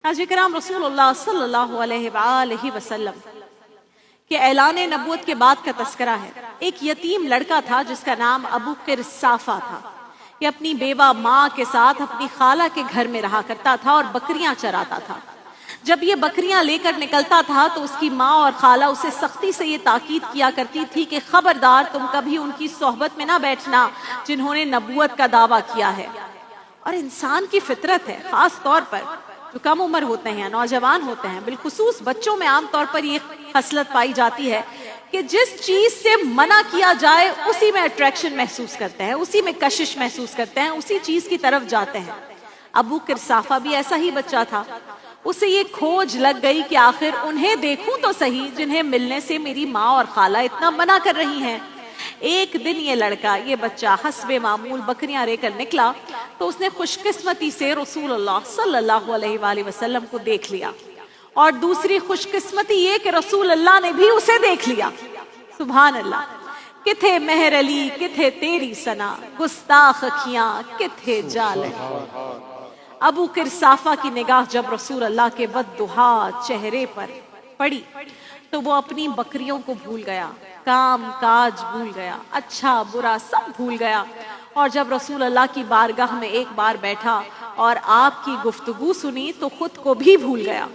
नाज़रीन किराम, रसूलुल्लाह सल्लल्लाहु अलैहि वसल्लम के ऐलान नबूवत के बाद का तस्करा है। एक यतीम लड़का था जिसका नाम अबू किरसाफा था। ये अपनी बेवा माँ के साथ अपनी खाला के घर में रहा करता था और बकरियां चराता था। जब ये बकरियां लेकर निकलता था तो उसकी माँ और खाला उसे सख्ती से ये ताकीद किया करती थी कि खबरदार तुम कभी उनकी सोहबत में ना बैठना जिन्होंने नबूवत का दावा किया है। और इंसान की फितरत है, खास तौर पर जो कम उम्र होते हैं, नौजवान होते हैं, बिलखुसूस बच्चों में आम तौर पर ये खसलत पाई जाती है कि जिस चीज से मना किया जाए उसी में अट्रैक्शन महसूस करते हैं, उसी में कशिश महसूस करते हैं, उसी चीज की तरफ जाते हैं। अबू किरसाफा भी ऐसा ही बच्चा था। उसे ये खोज लग गई कि आखिर उन्हें देखूं तो सही जिन्हें मिलने से मेरी माँ और खाला इतना मना कर रही हैं। एक दिन ये लड़का, ये बच्चा हस्बे मामूल बकरियां लेकर निकला तो उसने खुशकिस्मती से रसूलुल्लाह सल्लल्लाहु अलैहि वसल्लम को देख लिया। और दूसरी खुशकिस्मती ये कि रसूल अल्लाह ने भी उसे देख लिया। सुभान अल्लाह। किथे मेहर अली किथे तेरी सना, गुस्ताख अखियां किथे जाल। अबू किरसाफा की निगाह जब रसूल अल्लाह के वद्दुहा चेहरे पर पड़ी तो वो अपनी बकरियों को भूल गया, काम काज भूल गया, अच्छा बुरा सब भूल गया। और जब रसूल अल्लाह की बारगाह में एक बार बैठा और आपकी गुफ्तगू सुनी तो खुद को भी भूल गया।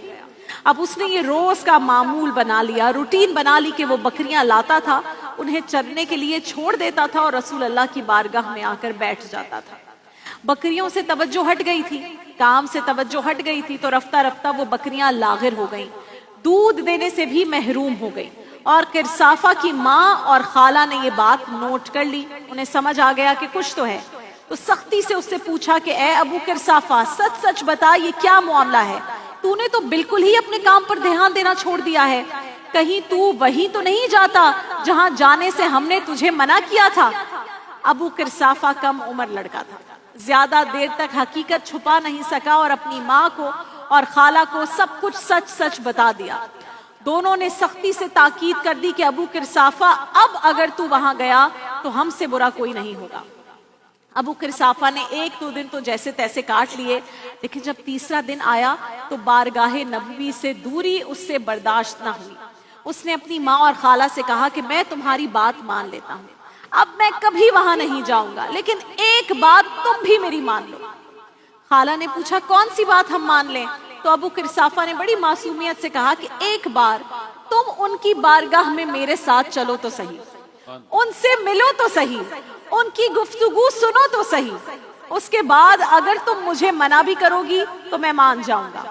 अब उसने ये रोज का मामूल बना लिया, रूटीन बना ली कि वो बकरियां लाता था, उन्हें चरने के लिए छोड़ देता था और रसूल अल्लाह की बारगाह में आकर बैठ जाता था। बकरियों से तवज्जो हट गई थी, काम से तवज्जो हट गई थी, तो रफ्ता रफ्ता वो बकरियां लागिर हो गईं, दूध देने से भी महरूम हो गई। और किरसाफा की माँ और खाला ने ये बात नोट कर ली, उन्हें समझ आ गया कि कुछ तो है। तो सख्ती से उससे पूछा कि ए अबू किरसाफा, सच सच बता ये क्या मामला है? तूने तो बिल्कुल ही अपने काम पर ध्यान देना छोड़ दिया है। कहीं तू वहीं तो नहीं जाता जहां जाने से हमने तुझे मना किया था? अबू किरसाफा कम उम्र लड़का था, ज्यादा देर तक हकीकत छुपा नहीं सका और अपनी माँ को और खाला को सब कुछ सच सच बता दिया। दोनों ने सख्ती से ताकीद कर दी कि अबू किरसाफा, अब अगर तू वहां गया तो हमसे बुरा कोई नहीं होगा। अबू किरसाफा ने एक दो दिन तो जैसे तैसे काट लिए, लेकिन जब तीसरा दिन आया तो बारगाहे नबवी से दूरी उससे बर्दाश्त ना हुई। उसने अपनी माँ और खाला से कहा कि मैं तुम्हारी बात मान लेता हूँ, अब मैं कभी वहां नहीं जाऊंगा, लेकिन एक बात तुम भी मेरी मान लो। खाला ने पूछा कौन सी बात हम मान लें? तो अबू किरसाफा ने बड़ी मासूमियत से कहा कि एक बार तुम उनकी बारगाह में मेरे साथ चलो तो सही, उनसे मिलो तो सही, उनकी गुफ्तगू सुनो तो सही, उसके बाद अगर तुम मुझे मना भी करोगी तो मैं मान जाऊंगा।